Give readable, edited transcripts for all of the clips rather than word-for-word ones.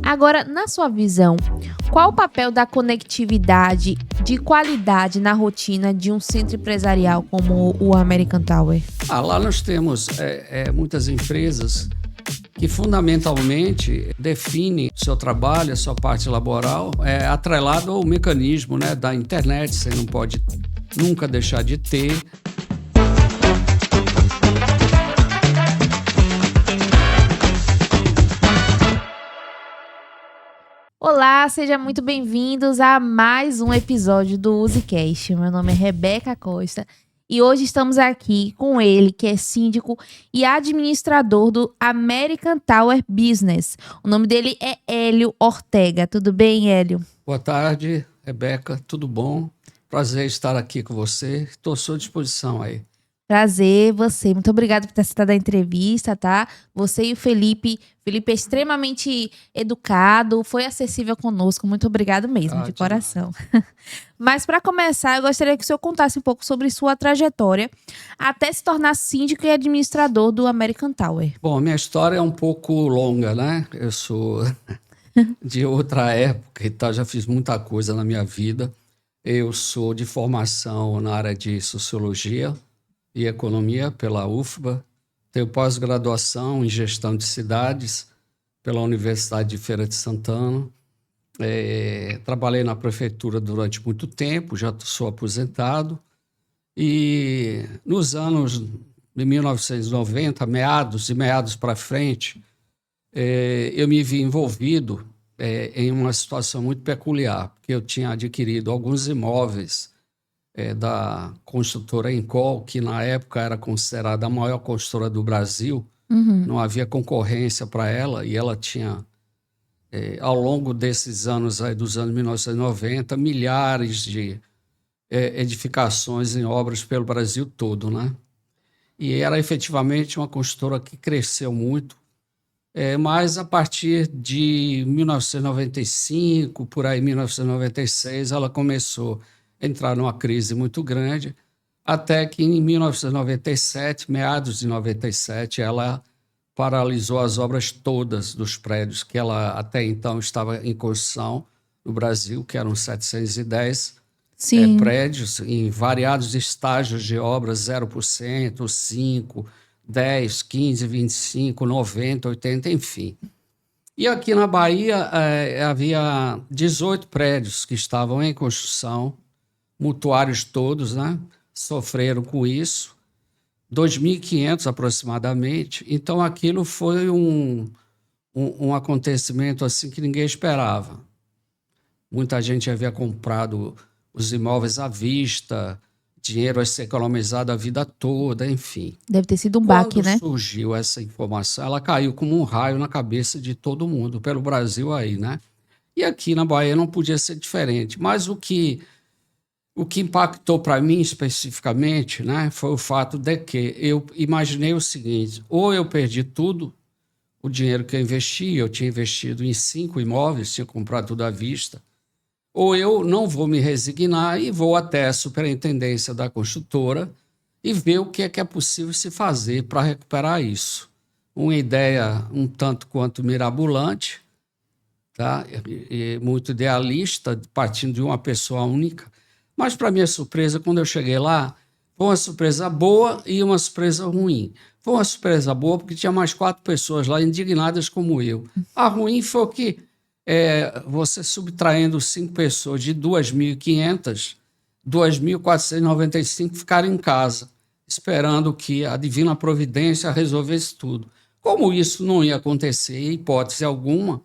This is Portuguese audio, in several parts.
Agora, na sua visão, qual o papel da conectividade de qualidade na rotina de um centro empresarial como o American Tower? Lá nós temos muitas empresas que fundamentalmente definem o seu trabalho, a sua parte laboral, atrelado ao mecanismo, né, da internet. Você não pode nunca deixar de ter. Olá, sejam muito bem-vindos a mais um episódio do UseCast. Meu nome é Rebeca Costa e hoje estamos aqui com ele, que é síndico e administrador do American Tower Business. O nome dele é Hélio Ortega. Tudo bem, Hélio? Boa tarde, Rebeca. Tudo bom? Prazer estar aqui com você. Estou à sua disposição aí. Prazer, você. Muito obrigada por ter aceitado a entrevista, tá? Você e o Felipe. Felipe é extremamente educado, foi acessível conosco. Muito obrigado mesmo, de coração. Mas para começar, eu gostaria que o senhor contasse um pouco sobre sua trajetória até se tornar síndico e administrador do American Tower. Bom, minha história é um pouco longa, né? Eu sou de outra época e tal, já fiz muita coisa na minha vida. Eu sou de formação na área de Sociologia e Economia pela UFBA. Tenho pós-graduação em Gestão de Cidades pela Universidade de Feira de Santana. Trabalhei na prefeitura durante muito tempo, já sou aposentado. E nos anos de 1990, meados para frente, eu me vi envolvido em uma situação muito peculiar, porque eu tinha adquirido alguns imóveis da construtora Encol, que na época era considerada a maior construtora do Brasil. Não havia concorrência para ela, e ela tinha, ao longo desses anos, dos anos 1990, milhares de edificações em obras pelo Brasil todo, né? E era efetivamente uma construtora que cresceu muito, mas a partir de 1995, por aí 1996, ela começou entrar numa crise muito grande, até que em 1997, meados de 97, ela paralisou as obras todas dos prédios que ela até então estava em construção no Brasil, que eram 710 prédios em variados estágios de obras, 0%, 5%, 10%, 15%, 25%, 90%, 80%, enfim. E aqui na Bahia havia 18 prédios que estavam em construção, mutuários todos, né? Sofreram com isso, 2.500 aproximadamente. Então aquilo foi um acontecimento assim que ninguém esperava. Muita gente havia comprado os imóveis à vista, dinheiro a ser economizado a vida toda, enfim. Deve ter sido um baque, né? Quando surgiu essa informação, ela caiu como um raio na cabeça de todo mundo, pelo Brasil aí, né? E aqui na Bahia não podia ser diferente. Mas o que impactou para mim especificamente, né, foi o fato de que eu imaginei o seguinte: ou eu perdi tudo, o dinheiro que eu tinha investido em 5 imóveis, tinha comprado tudo à vista, ou eu não vou me resignar e vou até a superintendência da construtora e ver o que é possível se fazer para recuperar isso. Uma ideia um tanto quanto mirabolante, tá? E muito idealista, partindo de uma pessoa única. Mas, para minha surpresa, quando eu cheguei lá, foi uma surpresa boa e uma surpresa ruim. Foi uma surpresa boa porque tinha mais 4 pessoas lá indignadas como eu. A ruim foi que você subtraindo 5 pessoas de 2.500, 2.495 ficaram em casa, esperando que a divina providência resolvesse tudo. Como isso não ia acontecer, em hipótese alguma,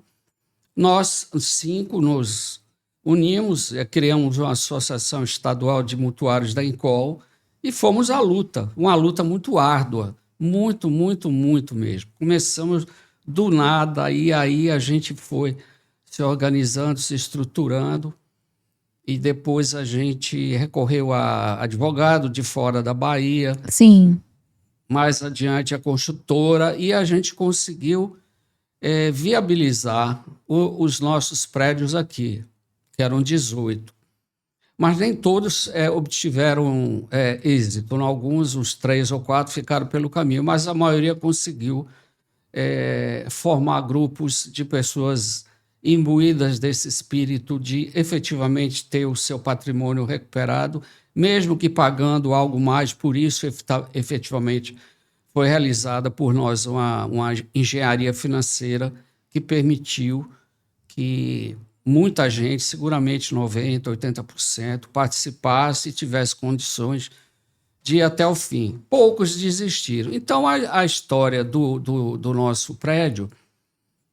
nós 5 nos unimos, criamos uma associação estadual de mutuários da Encol e fomos à luta, uma luta muito árdua, muito, muito, muito mesmo. Começamos do nada, e aí a gente foi se organizando, se estruturando, e depois a gente recorreu a advogado de fora da Bahia. Sim. Mais adiante a construtora, e a gente conseguiu viabilizar os nossos prédios aqui, que eram 18. Mas nem todos obtiveram êxito. Alguns, uns 3 ou 4, ficaram pelo caminho, mas a maioria conseguiu formar grupos de pessoas imbuídas desse espírito de efetivamente ter o seu patrimônio recuperado, mesmo que pagando algo mais, por isso efetivamente foi realizada por nós uma engenharia financeira que permitiu que muita gente, seguramente 90%, 80%, participasse e tivesse condições de ir até o fim. Poucos desistiram. Então, a história do nosso prédio,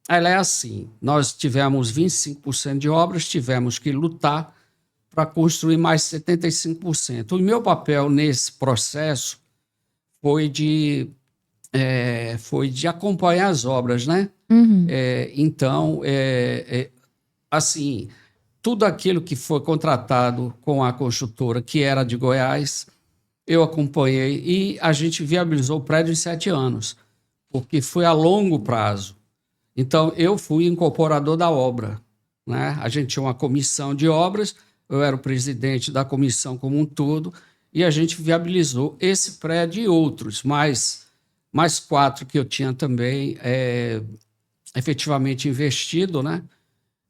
ela é assim: nós tivemos 25% de obras, tivemos que lutar para construir mais 75%. O meu papel nesse processo foi de acompanhar as obras, né? Uhum. Então, assim, tudo aquilo que foi contratado com a construtora, que era de Goiás, eu acompanhei e a gente viabilizou o prédio em 7 anos, porque foi a longo prazo. Então, eu fui incorporador da obra, né? A gente tinha uma comissão de obras, eu era o presidente da comissão como um todo, e a gente viabilizou esse prédio e outros, mais 4 que eu tinha também efetivamente investido, né?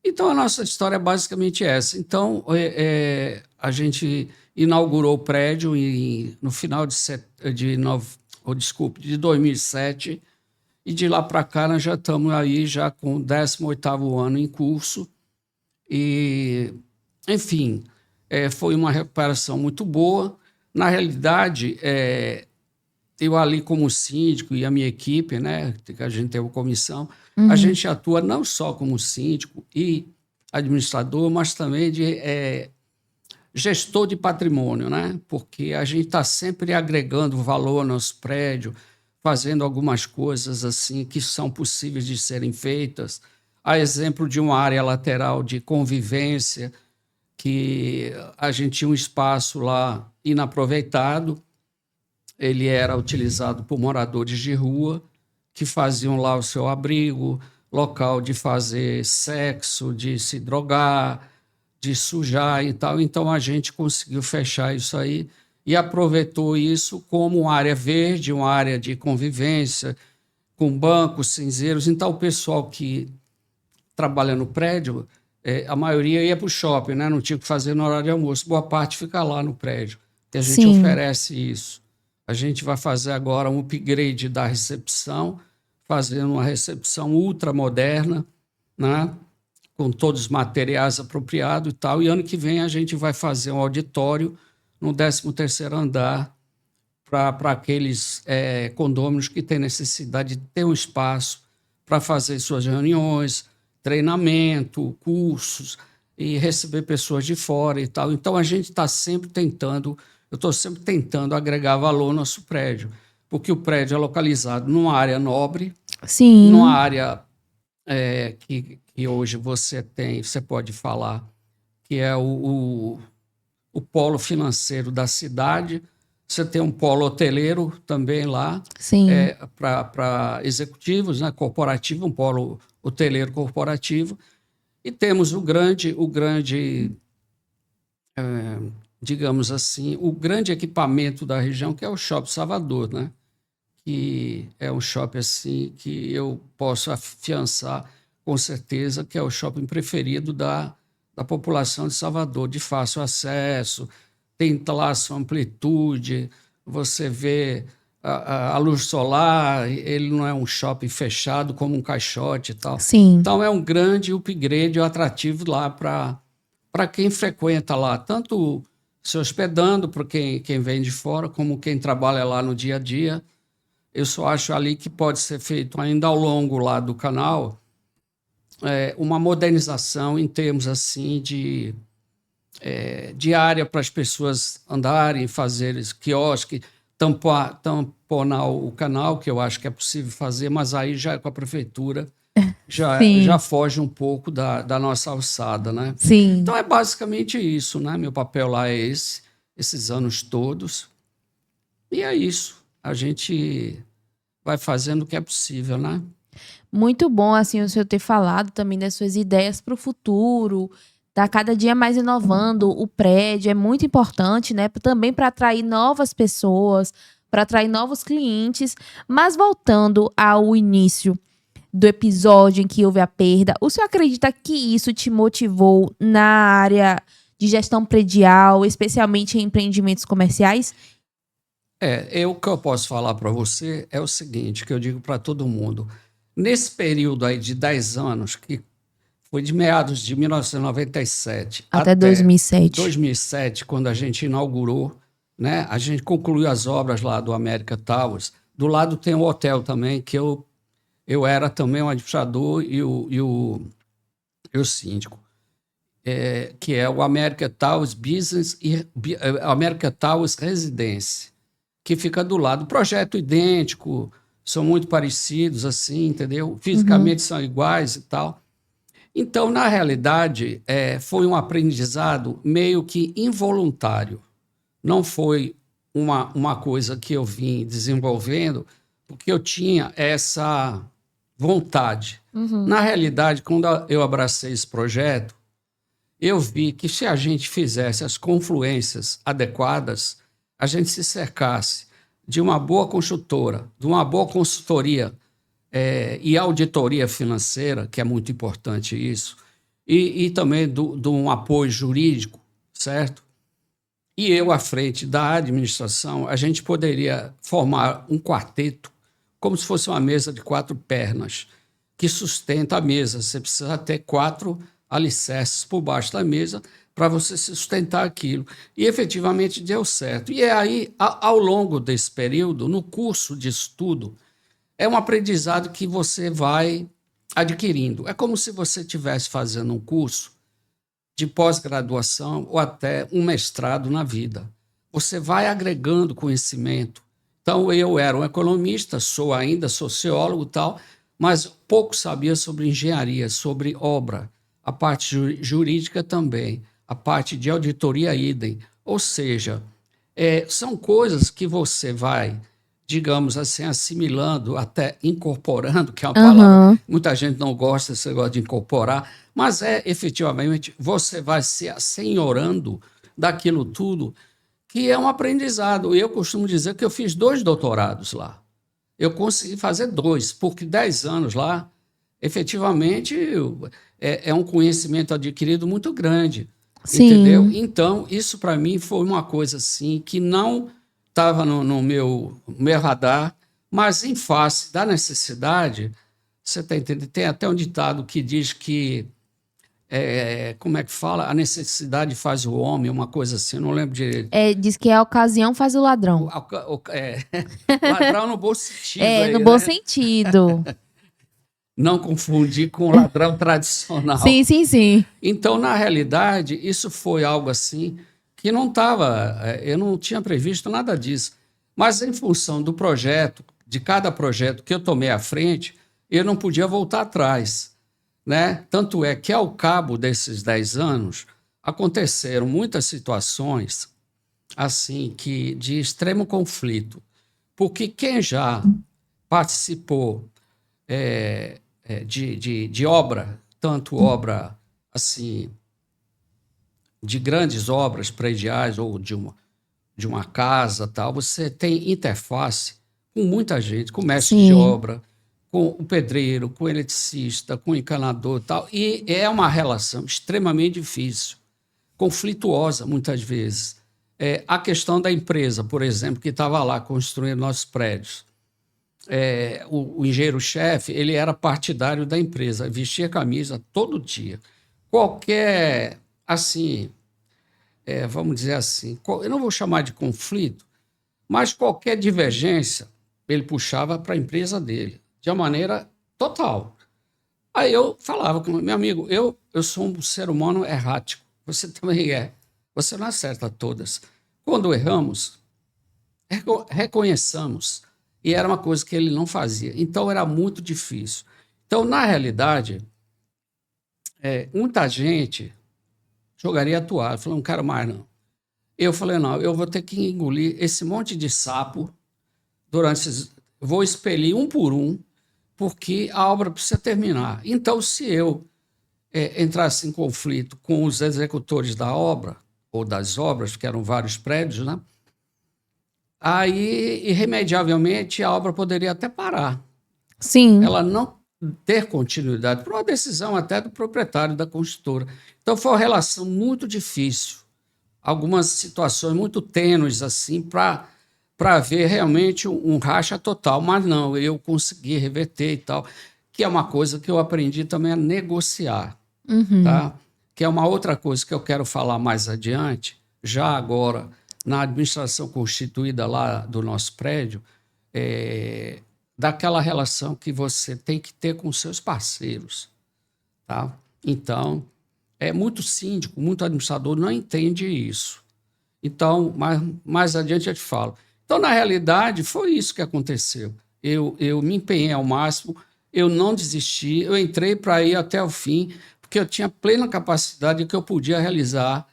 Então, a nossa história é basicamente essa. Então, a gente inaugurou o prédio no final de 2007, e de lá para cá nós já estamos aí já com o 18º ano em curso. E, enfim, foi uma recuperação muito boa. Na realidade, eu ali como síndico e a minha equipe, né, que a gente tem uma comissão, a gente atua não só como síndico e administrador, mas também de gestor de patrimônio, né? Porque a gente está sempre agregando valor ao nosso prédio, fazendo algumas coisas assim que são possíveis de serem feitas. A exemplo de uma área lateral de convivência, que a gente tinha um espaço lá inaproveitado, ele era utilizado por moradores de rua, que faziam lá o seu abrigo, local de fazer sexo, de se drogar, de sujar e tal. Então, a gente conseguiu fechar isso aí e aproveitou isso como uma área verde, uma área de convivência, com bancos, cinzeiros. Então, o pessoal que trabalha no prédio, a maioria ia para o shopping, né? Não tinha o que fazer no horário de almoço. Boa parte fica lá no prédio, que a gente Sim. oferece isso. A gente vai fazer agora um upgrade da recepção, fazendo uma recepção ultramoderna, né? Com todos os materiais apropriados e tal. E ano que vem a gente vai fazer um auditório no 13º andar para aqueles condôminos que têm necessidade de ter um espaço para fazer suas reuniões, treinamento, cursos e receber pessoas de fora e tal. Então, a gente está sempre tentando, eu estou sempre tentando agregar valor ao nosso prédio, porque o prédio é localizado numa área nobre, Sim. numa área que hoje você pode falar que é o polo financeiro da cidade. Você tem um polo hoteleiro também lá, para executivos, né, corporativo, um polo hoteleiro corporativo. E temos digamos assim, o grande equipamento da região, que é o Shopping Salvador, né? Que é um shopping assim que eu posso afiançar com certeza que é o shopping preferido da população de Salvador, de fácil acesso, tem lá sua amplitude, você vê a luz solar, ele não é um shopping fechado como um caixote e tal. Sim. Então é um grande upgrade, atrativo lá para quem frequenta lá, tanto se hospedando para quem vem de fora, como quem trabalha lá no dia a dia. Eu só acho ali que pode ser feito ainda ao longo lá do canal uma modernização em termos assim de área para as pessoas andarem, fazer quiosque, tamponar o canal, que eu acho que é possível fazer, mas aí já com a prefeitura já foge um pouco da nossa alçada, né? Sim. Então é basicamente isso, né? Meu papel lá é esses anos todos. E é isso. A gente vai fazendo o que é possível, né? Muito bom, assim, o senhor ter falado também das suas ideias para o futuro, tá cada dia mais inovando o prédio, é muito importante, né? Também para atrair novas pessoas, para atrair novos clientes. Mas voltando ao início do episódio em que houve a perda. O senhor acredita que isso te motivou na área de gestão predial, especialmente em empreendimentos comerciais? O que eu posso falar para você é o seguinte, que eu digo para todo mundo. Nesse período aí de 10 anos, que foi de meados de 1997 até 2007. 2007, quando a gente inaugurou, né? A gente concluiu as obras lá do America Towers. Do lado tem um hotel também, que eu era também o administrador e o síndico, que é o America Towers Business e America Towers Residence, que fica do lado. Projeto idêntico, são muito parecidos, assim, entendeu? Fisicamente são iguais e tal. Então, na realidade, foi um aprendizado meio que involuntário. Não foi uma coisa que eu vim desenvolvendo, porque eu tinha essa vontade. Na realidade, quando eu abracei esse projeto, eu vi que se a gente fizesse as confluências adequadas, a gente se cercasse de uma boa construtora, de uma boa consultoria e auditoria financeira, que é muito importante isso, e também de um apoio jurídico, certo? E eu, à frente da administração, a gente poderia formar um quarteto, como se fosse uma mesa de 4 pernas, que sustenta a mesa. Você precisa ter 4 alicerces por baixo da mesa para você sustentar aquilo. E efetivamente deu certo. E aí, ao longo desse período, no curso de estudo, é um aprendizado que você vai adquirindo. É como se você estivesse fazendo um curso de pós-graduação ou até um mestrado na vida. Você vai agregando conhecimento. Então, eu era um economista, sou ainda sociólogo e tal, mas pouco sabia sobre engenharia, sobre obra, a parte jurídica também, a parte de auditoria idem. Ou seja, são coisas que você vai, digamos assim, assimilando, até incorporando, que é uma palavra que muita gente não gosta, desse negócio de incorporar, mas efetivamente você vai se assenhorando daquilo tudo, que é um aprendizado. Eu costumo dizer que eu fiz 2 doutorados lá. Eu consegui fazer 2, porque 10 anos lá, efetivamente, é um conhecimento adquirido muito grande. Sim. Entendeu? Então, isso para mim foi uma coisa assim que não estava no meu radar, mas em face da necessidade, você está entendendo? Tem até um ditado que diz que, como é que fala? A necessidade faz o homem, uma coisa assim, eu não lembro direito. Diz que a ocasião faz o ladrão. Ladrão no bom sentido. No bom sentido. Não confundir com o ladrão tradicional. Sim, sim, sim. Então, na realidade, isso foi algo assim que não estava, eu não tinha previsto nada disso. Mas em função do projeto, de cada projeto que eu tomei à frente, eu não podia voltar atrás, né? Tanto é que, ao cabo desses 10 anos, aconteceram muitas situações assim de extremo conflito. Porque quem já participou de obra, tanto obra assim, de grandes obras prediais ou de uma casa, tal, você tem interface com muita gente, com mestre de obra, com o pedreiro, com o eletricista, com o encanador, tal, e é uma relação extremamente difícil, conflituosa muitas vezes. A questão da empresa, por exemplo, que estava lá construindo nossos prédios. O engenheiro-chefe, ele era partidário da empresa, vestia camisa todo dia. Qualquer, assim, vamos dizer assim, eu não vou chamar de conflito, mas qualquer divergência, ele puxava para a empresa dele, de uma maneira total. Aí eu falava com meu amigo, eu sou um ser humano errático, você também é, você não acerta todas. Quando erramos, reconheçamos. E era uma coisa que ele não fazia. Então, era muito difícil. Então, na realidade, muita gente jogaria a toalha. Falou, não quero mais, não. Eu falei, não, eu vou ter que engolir esse monte de sapo vou expelir um por um, porque a obra precisa terminar. Então, se eu entrasse em conflito com os executores da obra, ou das obras, que eram vários prédios, né? Aí, irremediavelmente, a obra poderia até parar. Sim. Ela não ter continuidade, por uma decisão até do proprietário da construtora. Então, foi uma relação muito difícil, algumas situações muito tênues, assim, para haver realmente um racha total. Mas não, eu consegui reverter e tal, que é uma coisa que eu aprendi também a negociar, tá? Que é uma outra coisa que eu quero falar mais adiante, já agora, na administração constituída lá do nosso prédio, daquela relação que você tem que ter com seus parceiros, tá? Então, muito síndico, muito administrador não entende isso. Então, mais adiante eu te falo. Então, na realidade, foi isso que aconteceu. Eu me empenhei ao máximo, eu não desisti, eu entrei para ir até o fim, porque eu tinha plena capacidade de que eu podia realizar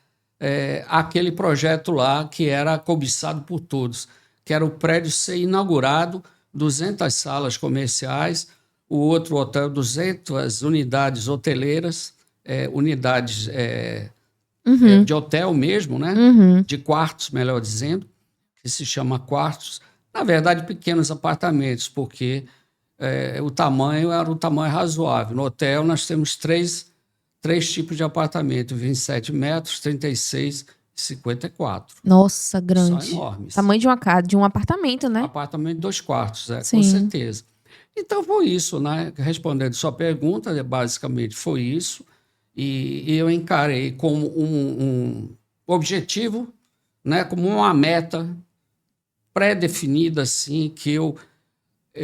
aquele projeto lá que era cobiçado por todos, que era o prédio ser inaugurado, 200 salas comerciais, o outro hotel, 200 unidades hoteleiras, unidades de hotel mesmo, né? De quartos, melhor dizendo, que se chama quartos. Na verdade, pequenos apartamentos, porque o tamanho era um tamanho razoável. No hotel, nós temos três tipos de apartamento, 27 metros, 36 e 54. Nossa, grande. São enormes. Tamanho de uma casa, de um apartamento, né? Apartamento de 2 quartos, Sim. com certeza. Então, foi isso, né? Respondendo sua pergunta, basicamente foi isso. E eu encarei como um objetivo, né? Como uma meta pré-definida, assim, que eu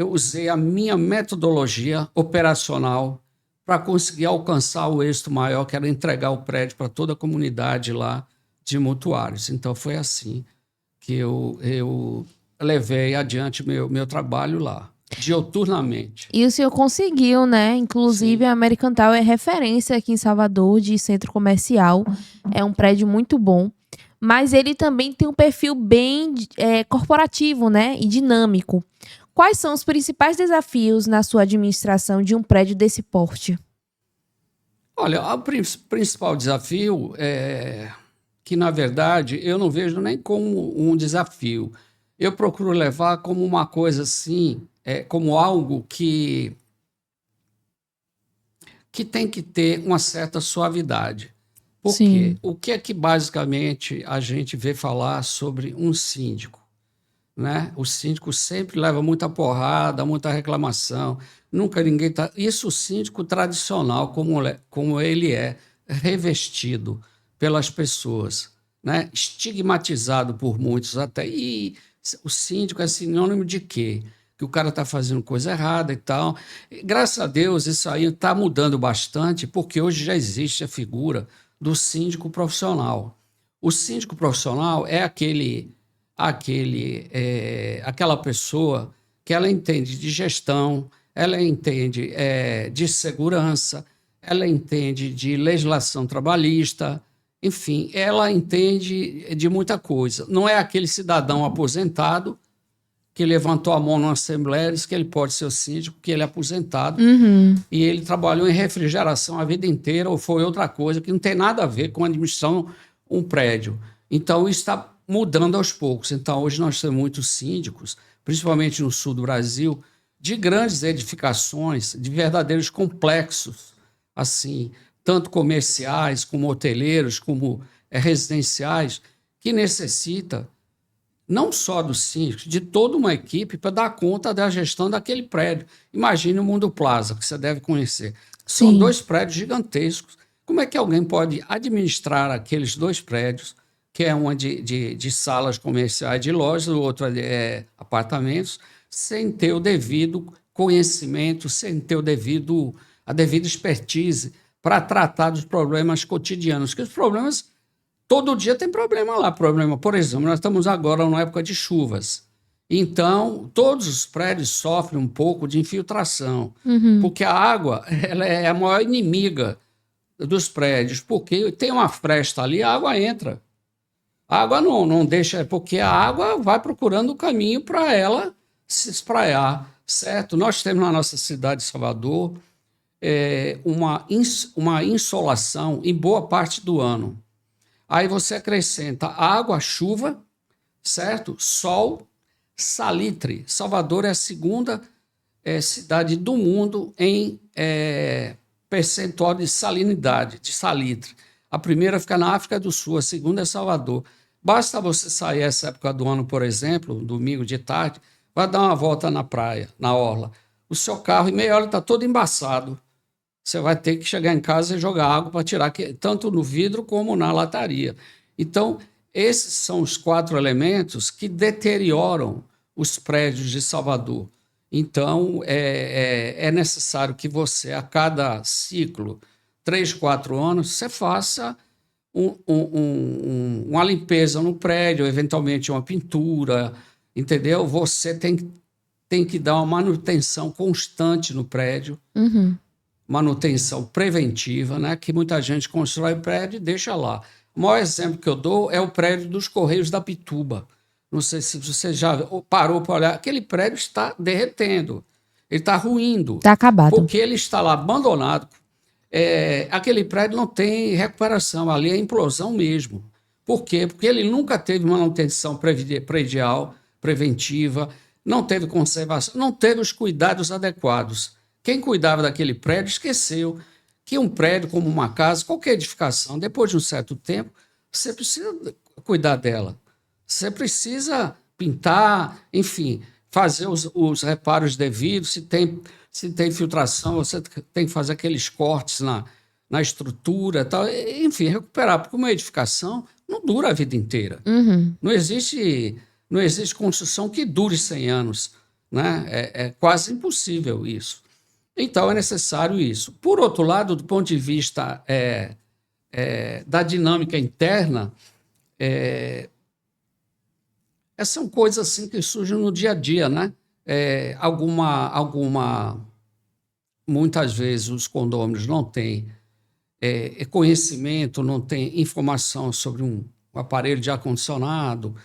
usei a minha metodologia operacional para conseguir alcançar o êxito maior, que era entregar o prédio para toda a comunidade lá de mutuários. Então, foi assim que eu levei adiante meu trabalho lá, diuturnamente. E o senhor conseguiu, né? Inclusive, a American Tower é referência aqui em Salvador de centro comercial. É um prédio muito bom. Mas ele também tem um perfil bem corporativo, né? E dinâmico. Quais são os principais desafios na sua administração de um prédio desse porte? Olha, o principal desafio é que, na verdade, eu não vejo nem como um desafio. Eu procuro levar como uma coisa assim, como algo que tem que ter uma certa suavidade. Porque o que é que basicamente a gente vê falar sobre um síndico? Né? O síndico sempre leva muita porrada, muita reclamação. Nunca ninguém tá. Isso o síndico tradicional, como ele é revestido pelas pessoas, né? Estigmatizado por muitos até. E o síndico é sinônimo de quê? Que o cara está fazendo coisa errada e tal. E, graças a Deus, isso aí está mudando bastante, porque hoje já existe a figura do síndico profissional. O síndico profissional é aquela pessoa que ela entende de gestão, ela entende de segurança, ela entende de legislação trabalhista, enfim, ela entende de muita coisa. Não é aquele cidadão aposentado que levantou a mão na Assembleia e disse que ele pode ser o síndico, que ele é aposentado e ele trabalhou em refrigeração a vida inteira ou foi outra coisa que não tem nada a ver com a administração um prédio. Então, isso está mudando aos poucos. Então, hoje nós temos muitos síndicos, principalmente no sul do Brasil, de grandes edificações, de verdadeiros complexos, assim, tanto comerciais, como hoteleiros, como residenciais, que necessita não só do síndico, de toda uma equipe para dar conta da gestão daquele prédio. Imagine o Mundo Plaza, que você deve conhecer. São 2 prédios gigantescos. Como é que alguém pode administrar aqueles 2 prédios, que é uma de salas comerciais de lojas, o outro é apartamentos, sem ter o devido conhecimento, sem ter a devida expertise para tratar dos problemas cotidianos? Porque os problemas, todo dia tem problema lá. Por exemplo, nós estamos agora numa época de chuvas. Então, todos os prédios sofrem um pouco de infiltração, porque a água ela é a maior inimiga dos prédios, porque tem uma fresta ali, a água entra. A água não deixa, porque a água vai procurando o caminho para ela se espraiar, certo? Nós temos na nossa cidade de Salvador uma insolação em boa parte do ano. Aí você acrescenta água, chuva, certo? Sol, salitre. Salvador é a segunda cidade do mundo em percentual de salinidade, de salitre. A primeira fica na África do Sul, a segunda é Salvador. Basta você sair essa época do ano, por exemplo, um domingo de tarde, vai dar uma volta na praia, na orla. O seu carro, em meia hora, está todo embaçado. Você vai ter que chegar em casa e jogar água para tirar, tanto no vidro como na lataria. Então, esses são os 4 elementos que deterioram os prédios de Salvador. Então, é necessário que você, a cada ciclo, 3, 4 anos, você faça uma limpeza no prédio, eventualmente uma pintura, entendeu? Você tem que dar uma manutenção constante no prédio, manutenção preventiva, né? Que muita gente constrói prédio e deixa lá. O maior exemplo que eu dou é o prédio dos Correios da Pituba. Não sei se você já parou para olhar. Aquele prédio está derretendo, ele está ruindo. Está acabado. Porque ele está lá abandonado. Aquele prédio não tem recuperação, ali é implosão mesmo. Por quê? Porque ele nunca teve manutenção predial, preventiva, não teve conservação, não teve os cuidados adequados. Quem cuidava daquele prédio esqueceu que um prédio, como uma casa, qualquer edificação, depois de um certo tempo, você precisa cuidar dela. Você precisa pintar, enfim, fazer os reparos devidos. Se tem filtração, você tem que fazer aqueles cortes na estrutura, tal, enfim, recuperar, porque uma edificação não dura a vida inteira. Não existe construção que dure 100 anos. Né? É quase impossível isso. Então, é necessário isso. Por outro lado, do ponto de vista da dinâmica interna, são coisas assim que surgem no dia a dia, né? Muitas vezes os condôminos não têm conhecimento, não têm informação sobre um aparelho de ar-condicionado,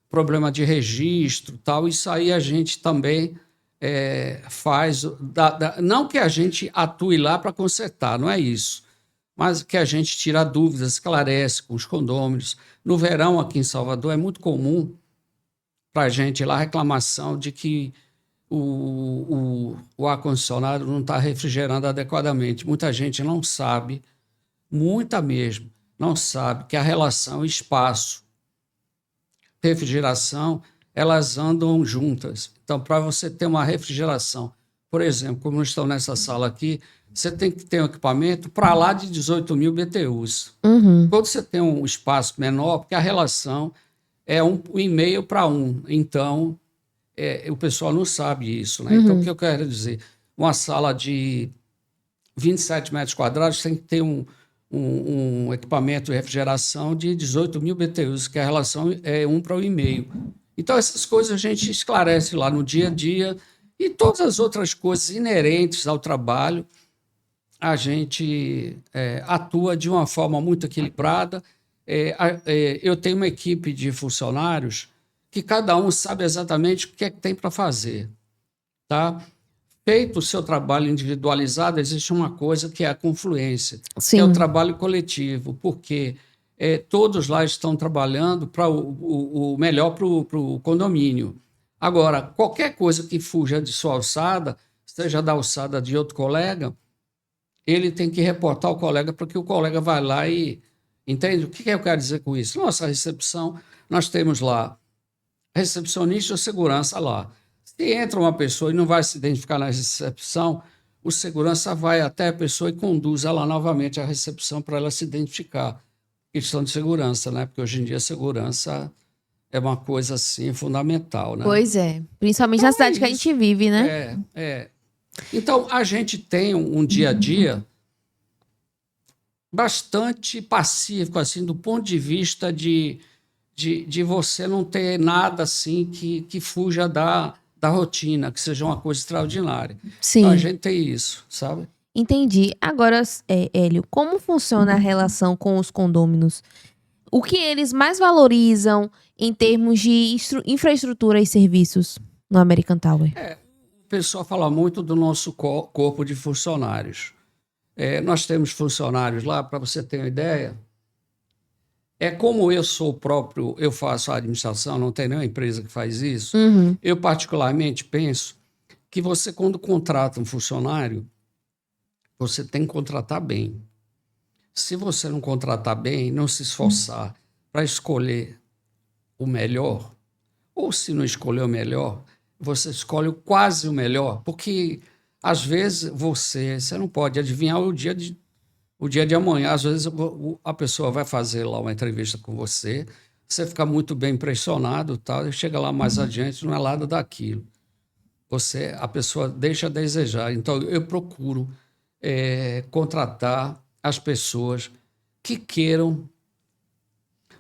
problema de registro, tal. Isso aí a gente também faz. Não que a gente atue lá para consertar, não é isso, mas que a gente tira dúvidas, esclarece com os condôminos. No verão, aqui em Salvador, é muito comum para a gente ir lá reclamação de que o ar-condicionado não está refrigerando adequadamente. Muita gente não sabe, muita mesmo, não sabe que a relação espaço-refrigeração, elas andam juntas. Então, para você ter uma refrigeração, por exemplo, como nós estamos nessa sala aqui, você tem que ter um equipamento para lá de 18.000 BTUs. Quando você tem um espaço menor, porque a relação é 1,5 para 1. Então, o pessoal não sabe isso. Né? Então, o que eu quero dizer? Uma sala de 27 metros quadrados tem que ter um equipamento de refrigeração de 18.000 BTUs, que a relação é 1 para 1,5. Então, essas coisas a gente esclarece lá no dia a dia e todas as outras coisas inerentes ao trabalho, a gente atua de uma forma muito equilibrada. Eu tenho uma equipe de funcionários que cada um sabe exatamente o que é que tem para fazer. Tá? Feito o seu trabalho individualizado, existe uma coisa que é a confluência, Sim. que é o trabalho coletivo, porque todos lá estão trabalhando para o melhor para o condomínio. Agora, qualquer coisa que fuja de sua alçada, seja da alçada de outro colega, ele tem que reportar ao colega para que o colega vá lá e... Entende? O que eu quero dizer com isso? Nossa recepção, nós temos lá recepcionista ou segurança lá. Se entra uma pessoa e não vai se identificar na recepção, o segurança vai até a pessoa e conduz ela novamente à recepção para ela se identificar. Questão de segurança, né? Porque hoje em dia a segurança é uma coisa assim fundamental, né? Pois é. Principalmente então, na cidade que a gente vive, né? Então, a gente tem um dia a dia bastante pacífico, assim, do ponto de vista de você não ter nada assim que fuja da rotina, que seja uma coisa extraordinária. Sim. Então, a gente tem isso, sabe? Entendi. Agora, Hélio, como funciona a relação com os condôminos? O que eles mais valorizam em termos de infraestrutura e serviços no American Tower? O pessoal fala muito do nosso corpo de funcionários. Nós temos funcionários lá, para você ter uma ideia, como eu faço a administração, não tem nenhuma empresa que faz isso, eu particularmente penso que você, quando contrata um funcionário, você tem que contratar bem. Se você não contratar bem, não se esforçar para escolher o melhor, ou se não escolher o melhor, você escolhe quase o melhor, porque às vezes você não pode adivinhar o dia de amanhã. Às vezes a pessoa vai fazer lá uma entrevista com você, você fica muito bem impressionado, tal, e chega lá mais adiante, não é nada daquilo. A pessoa deixa a desejar. Então, eu procuro contratar as pessoas que queiram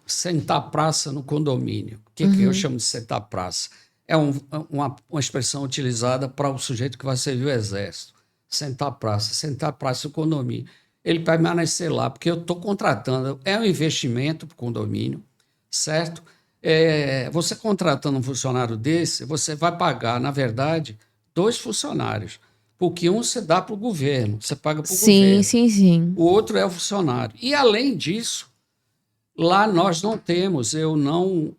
sentar praça no condomínio. O que eu chamo de sentar praça? É uma expressão utilizada para o sujeito que vai servir o exército. Sentar praça no condomínio. Ele permanecer lá, porque eu estou contratando, é um investimento para o condomínio, certo? Você contratando um funcionário desse, você vai pagar, na verdade, 2 funcionários, porque um você dá para o governo, você paga para o governo. Sim. O outro é o funcionário. E, além disso, lá nós não temos, eu não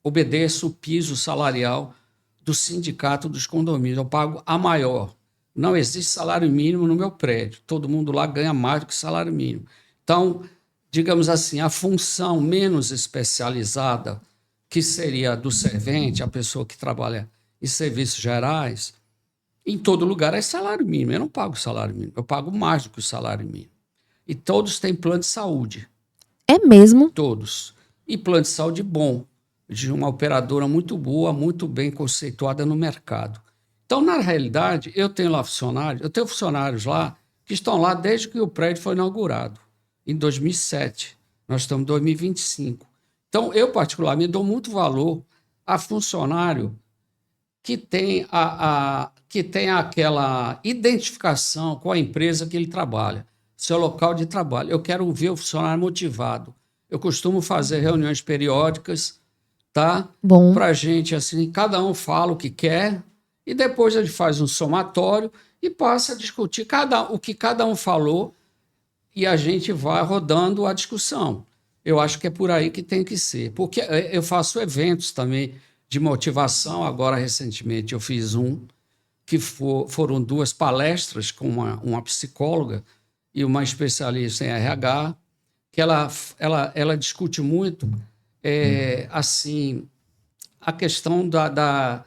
obedeço o piso salarial do sindicato dos condomínios, eu pago a maior. Não existe salário mínimo no meu prédio, todo mundo lá ganha mais do que salário mínimo. Então, digamos assim, a função menos especializada, que seria do servente, a pessoa que trabalha em serviços gerais, em todo lugar é salário mínimo. Eu não pago salário mínimo, eu pago mais do que o salário mínimo. E todos têm plano de saúde. É mesmo? Todos. E plano de saúde bom, de uma operadora muito boa, muito bem conceituada no mercado. Então, na realidade, eu tenho funcionários lá que estão lá desde que o prédio foi inaugurado, em 2007. Nós estamos em 2025. Então, eu, particularmente, dou muito valor a funcionário que tem aquela identificação com a empresa que ele trabalha, seu local de trabalho. Eu quero ver o funcionário motivado. Eu costumo fazer reuniões periódicas, tá? Bom. Para a gente, assim, cada um fala o que quer e depois a gente faz um somatório e passa a discutir o que cada um falou e a gente vai rodando a discussão. Eu acho que é por aí que tem que ser. Porque eu faço eventos também de motivação. Agora, recentemente, eu fiz que foram 2 palestras com uma psicóloga e uma especialista em RH, que ela discute muito assim, a questão da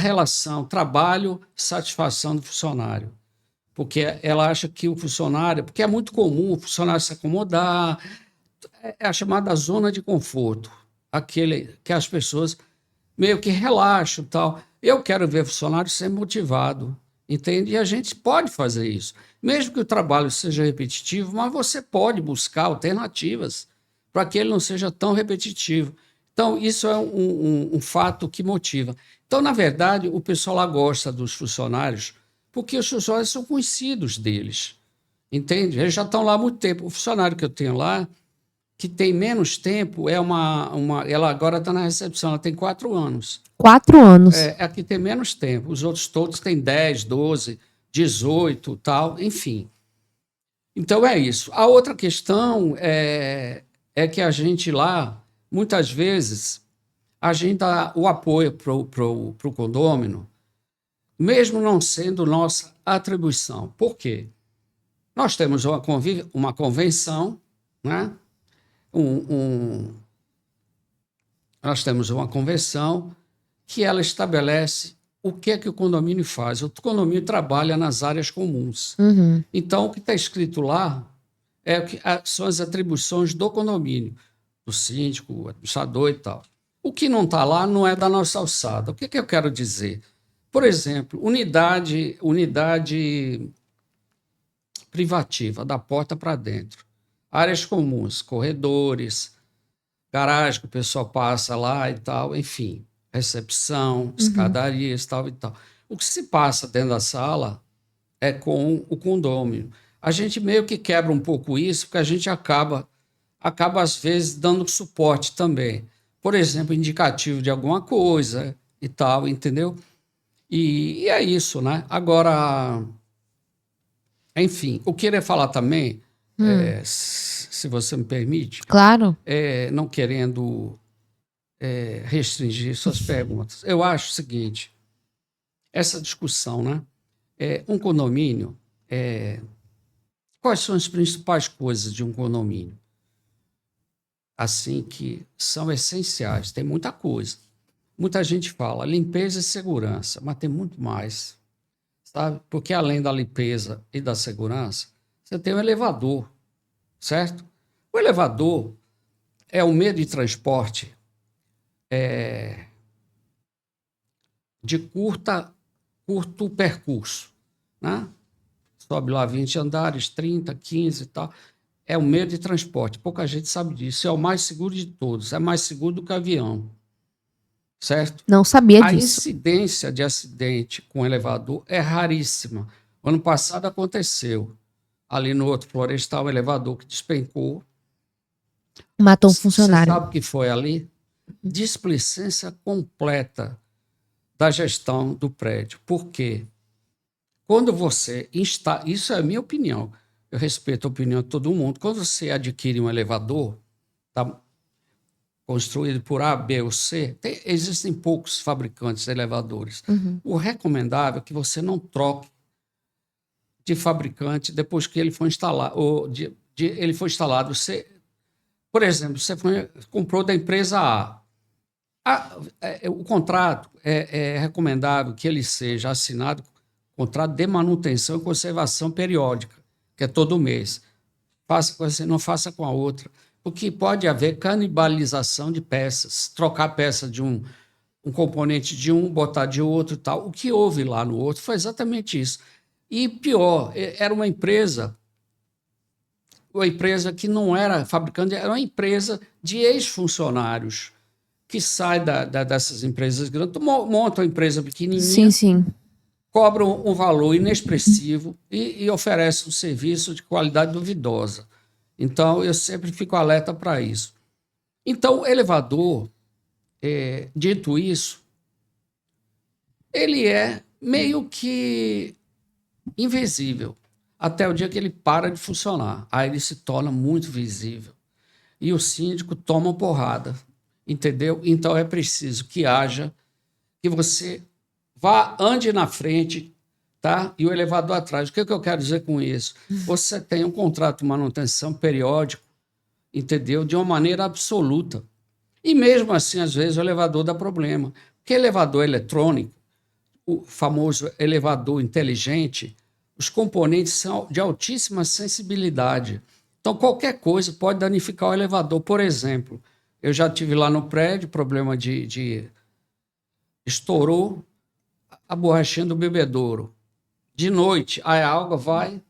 relação trabalho-satisfação do funcionário. Porque ela acha que o funcionário... Porque é muito comum o funcionário se acomodar, é a chamada zona de conforto, aquele que as pessoas meio que relaxam e tal. Eu quero ver o funcionário ser motivado, entende? E a gente pode fazer isso. Mesmo que o trabalho seja repetitivo, mas você pode buscar alternativas para que ele não seja tão repetitivo. Então, isso é um fato que motiva. Então, na verdade, o pessoal lá gosta dos funcionários porque os funcionários são conhecidos deles, entende? Eles já estão lá há muito tempo. O funcionário que eu tenho lá, que tem menos tempo, ela agora está na recepção, ela tem 4 anos. 4 anos? É a que tem menos tempo. Os outros todos têm 10, 12, 18, tal, enfim. Então é isso. A outra questão é que a gente lá, muitas vezes, a gente dá o apoio para o condômino, mesmo não sendo nossa atribuição. Por quê? Nós temos uma convenção, né? Nós temos uma convenção que ela estabelece o que é que o condomínio faz. O condomínio trabalha nas áreas comuns. Então, o que está escrito lá são as atribuições do condomínio, do síndico, o administrador e tal. O que não está lá não é da nossa alçada. O que eu quero dizer? Por exemplo, unidade privativa, da porta para dentro. Áreas comuns, corredores, garagem que o pessoal passa lá e tal, enfim, recepção, escadarias, tal e tal. O que se passa dentro da sala é com o condômino. A gente meio que quebra um pouco isso, porque a gente acaba às vezes, dando suporte também. Por exemplo, indicativo de alguma coisa e tal, entendeu? E é isso, né? Agora, enfim, eu queria falar também, se você me permite. Claro. Não querendo restringir suas perguntas. Eu acho o seguinte, essa discussão, né? Um condomínio, quais são as principais coisas de um condomínio? Assim, que são essenciais. Tem muita coisa. Muita gente fala limpeza e segurança, mas tem muito mais, sabe? Porque além da limpeza e da segurança, você tem o elevador, certo? O elevador é um meio de transporte de curto percurso, né? Sobe lá 20 andares, 30, 15 e tal. É um meio de transporte. Pouca gente sabe disso. É o mais seguro de todos. É mais seguro do que avião, certo? Não sabia A disso. incidência de acidente com elevador é raríssima. Ano passado aconteceu. Ali no outro florestal, um elevador que despencou. Matou um Você funcionário. sabe o que foi ali? Displicência completa da gestão do prédio. Por quê? Quando você instala... Isso é a minha opinião. Eu respeito a opinião de todo mundo. Quando você adquire um elevador, tá construído por A, B ou C, existem poucos fabricantes de elevadores. O recomendável é que você não troque de fabricante depois que ele foi instalado. Ele foi instalado. Por exemplo, você comprou da empresa A. O contrato é recomendável que ele seja assinado, contrato de manutenção e conservação periódica, que é todo mês. Faça com você, não faça com a outra, porque pode haver canibalização de peças, trocar peça de um componente de um, botar de outro e tal. O que houve lá no outro foi exatamente isso. E pior, era uma empresa que não era fabricante, era uma empresa de ex-funcionários que sai dessas empresas grandes, montam uma empresa pequenininha, Sim. cobram um valor inexpressivo e oferecem um serviço de qualidade duvidosa. Então, eu sempre fico alerta para isso. Então, o elevador, dito isso, ele é meio que invisível até o dia que ele para de funcionar. Aí ele se torna muito visível. E o síndico toma porrada, entendeu? Então, é preciso que você ande na frente, tá? E o elevador atrás. O que eu quero dizer com isso? Você tem um contrato de manutenção periódico, entendeu? De uma maneira absoluta. E mesmo assim, às vezes, o elevador dá problema. Porque elevador eletrônico, o famoso elevador inteligente, os componentes são de altíssima sensibilidade. Então, qualquer coisa pode danificar o elevador. Por exemplo, eu já tive lá no prédio, problema de estourou a borrachinha do bebedouro. De noite, a água vai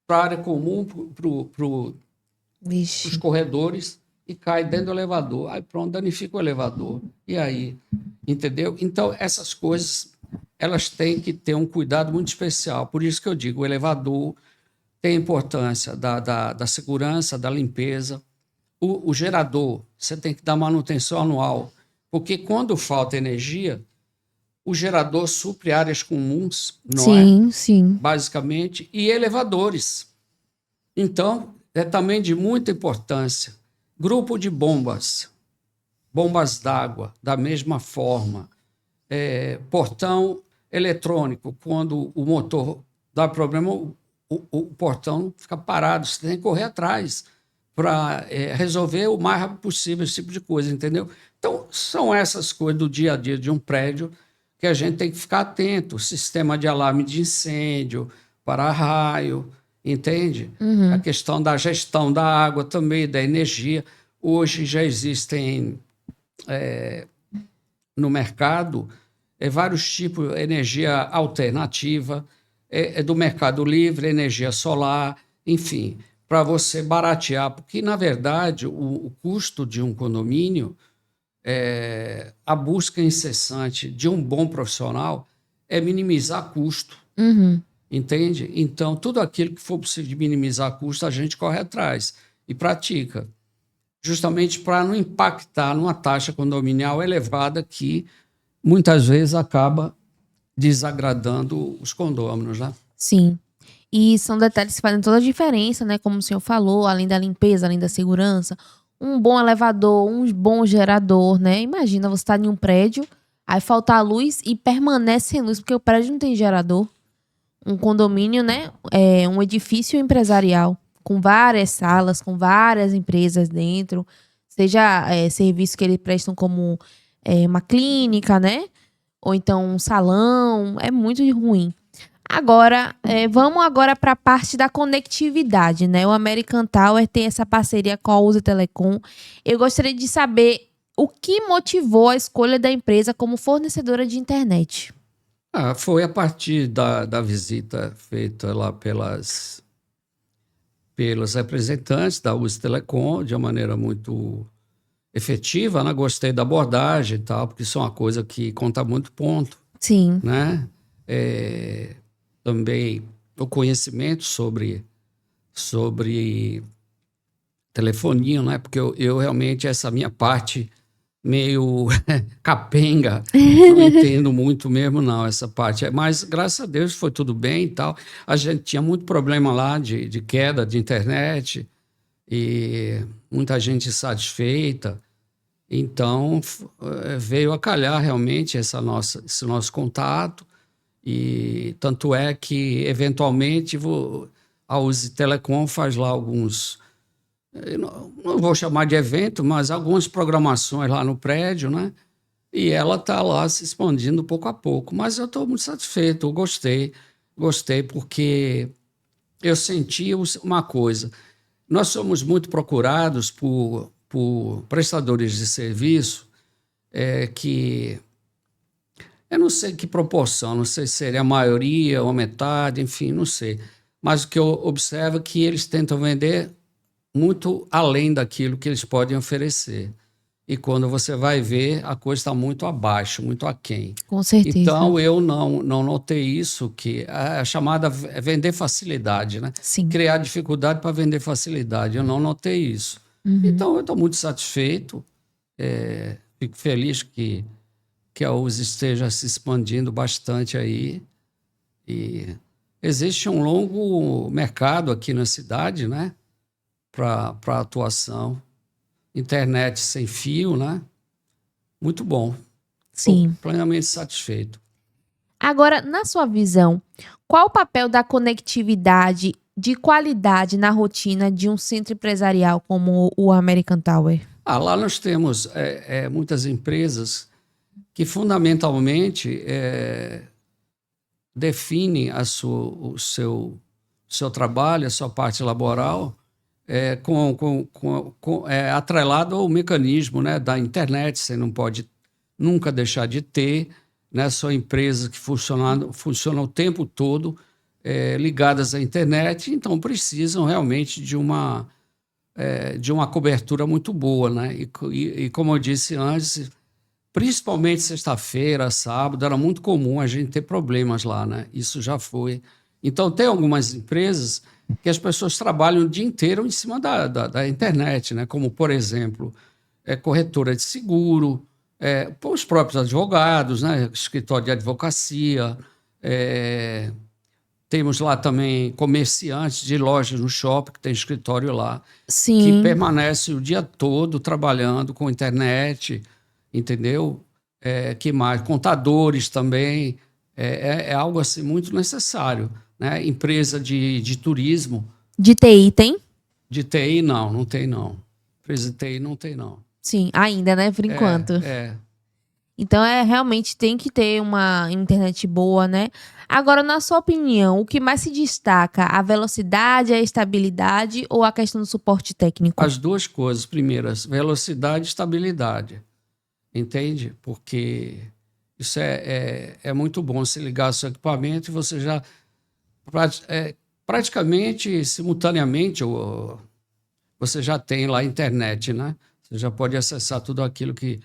para a área comum, para os corredores, e cai dentro do elevador. Aí pronto, danifica o elevador. E aí? Entendeu? Então, essas coisas, elas têm que ter um cuidado muito especial. Por isso que eu digo, o elevador tem a importância da segurança, da limpeza. O gerador, você tem que dar manutenção anual, porque quando falta energia, o gerador supre áreas comuns, não é? Sim. Basicamente, e elevadores. Então, é também de muita importância. Grupo de bombas d'água, da mesma forma. Portão eletrônico, quando o motor dá problema, o portão fica parado, você tem que correr atrás para resolver o mais rápido possível esse tipo de coisa, entendeu? Então, são essas coisas do dia a dia de um prédio que a gente tem que ficar atento. Sistema de alarme de incêndio, para-raio, entende? A questão da gestão da água também, da energia. Hoje já existem no mercado vários tipos de energia alternativa, do mercado livre, energia solar, enfim, para você baratear, porque, na verdade, o custo de um condomínio, a busca incessante de um bom profissional é minimizar custo, entende? Então, tudo aquilo que for possível de minimizar custo, a gente corre atrás e pratica, justamente para não impactar numa taxa condominial elevada que muitas vezes acaba desagradando os condôminos, né? Sim. E são detalhes que fazem toda a diferença, né? Como o senhor falou, além da limpeza, além da segurança, um bom elevador, um bom gerador, né? Imagina você estar em um prédio, Aí falta a luz e permanece sem luz, porque o prédio não tem gerador. Um condomínio, né? É um edifício empresarial, com várias salas, com várias empresas dentro. Seja serviços que eles prestam como uma clínica, né? Ou então um salão. É muito ruim. Agora, vamos agora para a parte da conectividade, né? O American Tower tem essa parceria com a Uzi Telecom. Eu gostaria de saber o que motivou a escolha da empresa como fornecedora de internet. Foi a partir da visita feita lá pelos representantes da Uzi Telecom, de uma maneira muito efetiva, né? Gostei da abordagem e tal, porque isso é uma coisa que conta muito ponto. Sim. Né? Também o conhecimento sobre telefonia, né? Porque eu realmente, essa minha parte meio capenga, não entendo muito mesmo não, essa parte. Mas, graças a Deus, foi tudo bem e tal. A gente tinha muito problema lá de queda de internet e muita gente insatisfeita. Então, veio a calhar realmente esse nosso contato. E tanto é que, eventualmente, a Uzi Telecom faz lá alguns, não vou chamar de evento, mas algumas programações lá no prédio, né? E ela está lá se expandindo pouco a pouco. Mas eu estou muito satisfeito, eu gostei porque eu senti uma coisa. Nós somos muito procurados por prestadores de serviço que... Eu não sei que proporção, não sei se seria a maioria ou a metade, enfim, não sei. Mas o que eu observo é que eles tentam vender muito além daquilo que eles podem oferecer. E quando você vai ver, a coisa está muito abaixo, muito aquém. Com certeza. Então, eu não notei isso, que a chamada é vender facilidade, né? Sim. Criar dificuldade para vender facilidade. Eu não notei isso. Uhum. Então, eu estou muito satisfeito. Fico feliz que a Uzi esteja se expandindo bastante aí. E existe um longo mercado aqui na cidade, né, para atuação. Internet sem fio, né? Muito bom. Sim. Estou plenamente satisfeito. Agora, na sua visão, qual o papel da conectividade de qualidade na rotina de um centro empresarial como o American Tower? Lá nós temos muitas empresas que fundamentalmente definem o seu trabalho, a sua parte laboral, atrelado ao mecanismo, né, da internet. Você não pode nunca deixar de ter, né, são empresas que funcionam o tempo todo ligadas à internet, então precisam realmente de uma cobertura muito boa, né? E como eu disse antes, principalmente sexta-feira, sábado, era muito comum a gente ter problemas lá, né? Isso já foi. Então, tem algumas empresas que as pessoas trabalham o dia inteiro em cima da internet, né? Como, por exemplo, corretora de seguro, os próprios advogados, né? Escritório de advocacia. Temos lá também comerciantes de lojas no shopping, que tem escritório lá, Sim. que permanece o dia todo trabalhando com internet, entendeu? Que mais? Contadores também. É algo assim muito necessário, né? Empresa de turismo. De TI tem? De TI, não tem, não. Empresa de TI não tem, não. Sim, ainda, né? Por enquanto. Então, realmente tem que ter uma internet boa, né? Agora, na sua opinião, o que mais se destaca? A velocidade, a estabilidade ou a questão do suporte técnico? As duas coisas. Primeiro, velocidade e estabilidade. Entende? Porque isso é muito bom. Se ligar seu equipamento e você já praticamente, simultaneamente, você já tem lá a internet, né? Você já pode acessar tudo aquilo que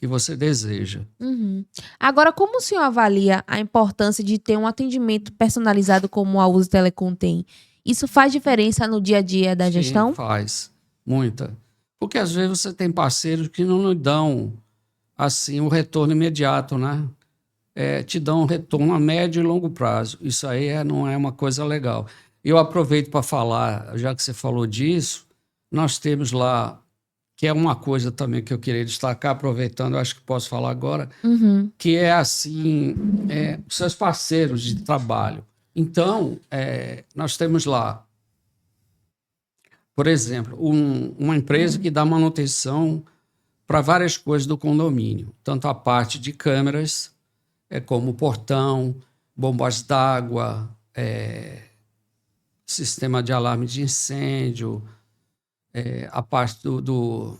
você deseja. Uhum. Agora, como o senhor avalia a importância de ter um atendimento personalizado como a Uzi Telecom tem? Isso faz diferença no dia a dia da gestão? Sim, faz. Muita. Porque às vezes você tem parceiros que não lhe dão assim o retorno imediato, né? Te dão um retorno a médio e longo prazo. Isso aí não é uma coisa legal. Eu aproveito para falar, já que você falou disso, nós temos lá que é uma coisa também que eu queria destacar, aproveitando, eu acho que posso falar agora, que é assim, seus parceiros de trabalho. Então, nós temos lá, por exemplo, uma empresa que dá manutenção para várias coisas do condomínio, tanto a parte de câmeras, como portão, bombas d'água, sistema de alarme de incêndio, a parte do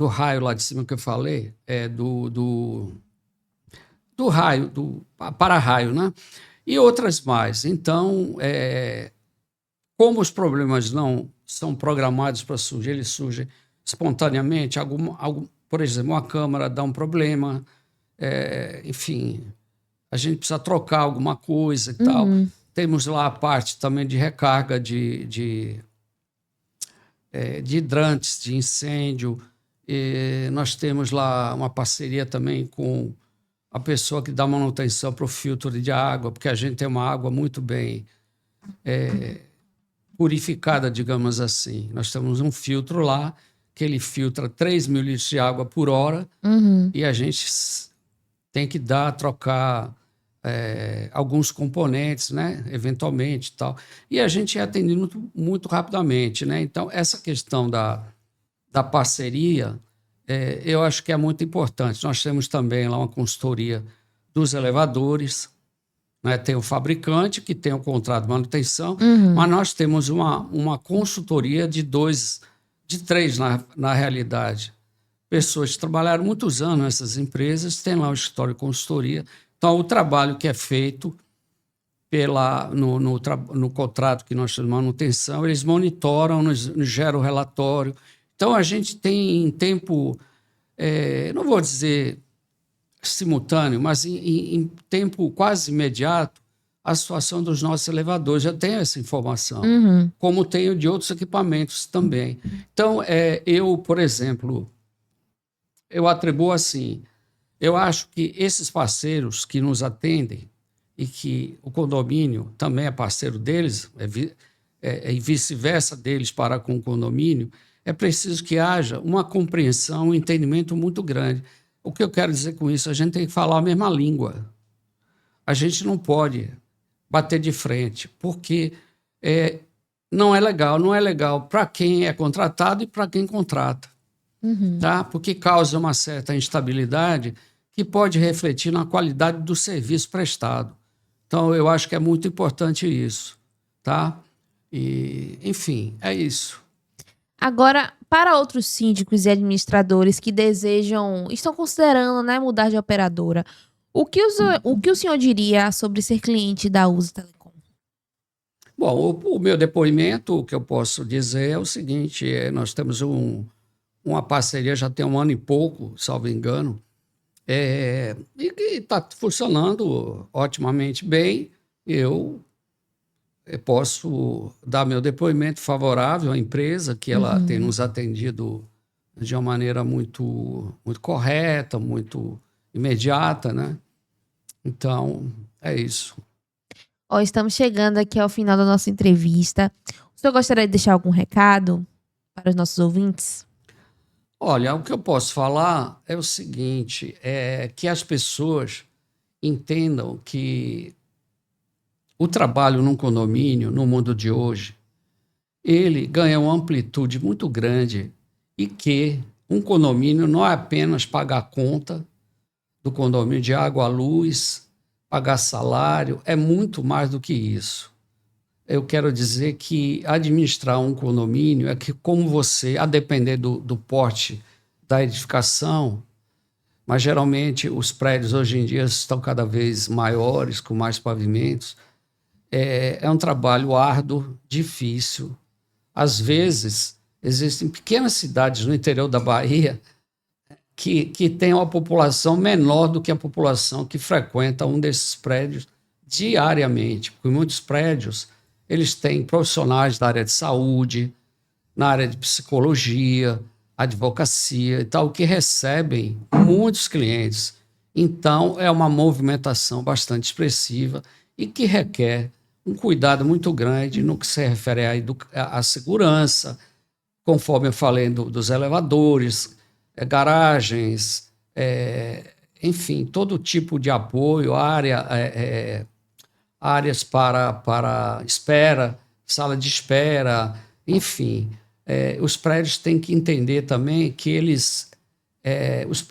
raio lá de cima que eu falei, do raio, do para-raio, né? E outras mais. Então, como os problemas não são programados para surgir, eles surgem espontaneamente. Por exemplo, uma câmara dá um problema, enfim, a gente precisa trocar alguma coisa e tal. Temos lá a parte também de recarga de hidrantes de incêndio. E nós temos lá uma parceria também com a pessoa que dá manutenção para o filtro de água, porque a gente tem uma água muito bem purificada, digamos assim. Nós temos um filtro lá, que ele filtra 3.000 litros de água por hora, e a gente tem que trocar alguns componentes, né? Eventualmente e tal. E a gente é atendido muito, muito rapidamente, né? Então, essa questão da parceria, eu acho que é muito importante. Nós temos também lá uma consultoria dos elevadores, né? Tem o fabricante, que tem o contrato de manutenção, mas nós temos uma consultoria de três, na realidade. Pessoas que trabalharam muitos anos nessas empresas, tem lá o escritório de consultoria. Então, o trabalho que é feito no contrato que nós temos de manutenção, eles monitoram, nos geram o relatório. Então, a gente tem em tempo, não vou dizer simultâneo, mas em tempo quase imediato, a situação dos nossos elevadores. Já tenho essa informação, como tenho de outros equipamentos também. Então, eu, por exemplo, eu atribuo assim, eu acho que esses parceiros que nos atendem e que o condomínio também é parceiro deles, e vice-versa deles para com o condomínio, é preciso que haja uma compreensão, um entendimento muito grande. O que eu quero dizer com isso? A gente tem que falar a mesma língua. A gente não pode bater de frente, porque não é legal para quem é contratado e para quem contrata. Tá? Porque causa uma certa instabilidade que pode refletir na qualidade do serviço prestado. Então, eu acho que é muito importante isso. Tá? E, enfim, é isso. Agora, para outros síndicos e administradores que estão considerando, né, mudar de operadora, o que o senhor diria sobre ser cliente da Uzi Telecom? Bom, o meu depoimento, o que eu posso dizer é o seguinte, nós temos uma parceria já tem 1 ano e pouco, salvo engano, e que está funcionando otimamente bem. Eu posso dar meu depoimento favorável à empresa, que ela tem nos atendido de uma maneira muito, muito correta, muito imediata, né? Então, é isso. Estamos chegando aqui ao final da nossa entrevista. O senhor gostaria de deixar algum recado para os nossos ouvintes? Olha, o que eu posso falar é o seguinte, que as pessoas entendam que o trabalho num condomínio, no mundo de hoje, ele ganha uma amplitude muito grande e que um condomínio não é apenas pagar a conta do condomínio de água, luz, pagar salário, é muito mais do que isso. Eu quero dizer que administrar um condomínio é que, como você, a depender do porte da edificação, mas geralmente os prédios hoje em dia estão cada vez maiores, com mais pavimentos, é um trabalho árduo, difícil. Às vezes, existem pequenas cidades no interior da Bahia que têm uma população menor do que a população que frequenta um desses prédios diariamente, porque muitos prédios eles têm profissionais da área de saúde, na área de psicologia, advocacia e tal, que recebem muitos clientes. Então, é uma movimentação bastante expressiva e que requer um cuidado muito grande no que se refere à segurança, conforme eu falei, dos elevadores, garagens, enfim, todo tipo de apoio, áreas para espera, sala de espera, enfim. Os prédios têm que entender também que eles,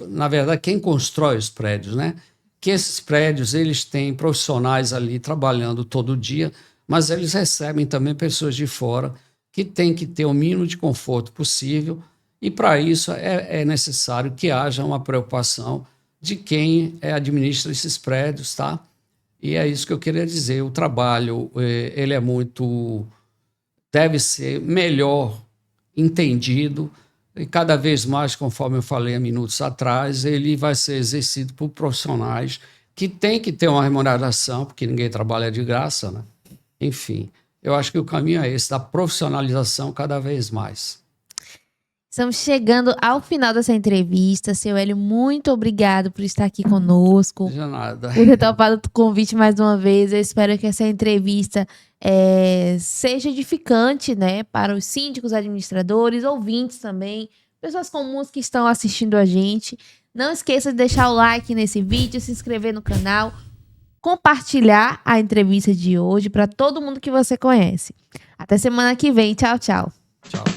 na verdade, quem constrói os prédios, né? Que esses prédios eles têm profissionais ali trabalhando todo dia, mas eles recebem também pessoas de fora que têm que ter o mínimo de conforto possível, e para isso é necessário que haja uma preocupação de quem administra esses prédios, tá? E é isso que eu queria dizer. O trabalho ele deve ser melhor entendido, e cada vez mais, conforme eu falei há minutos atrás, ele vai ser exercido por profissionais que têm que ter uma remuneração, porque ninguém trabalha de graça, né? Enfim, eu acho que o caminho é esse, da profissionalização cada vez mais. Estamos chegando ao final dessa entrevista. Seu Hélio, muito obrigado por estar aqui conosco. De nada. Por ter topado o convite mais uma vez. Eu espero que essa entrevista seja edificante, né, para os síndicos, administradores, ouvintes também, pessoas comuns que estão assistindo a gente. Não esqueça de deixar o like nesse vídeo, se inscrever no canal, compartilhar a entrevista de hoje para todo mundo que você conhece. Até semana que vem. Tchau, tchau. Tchau.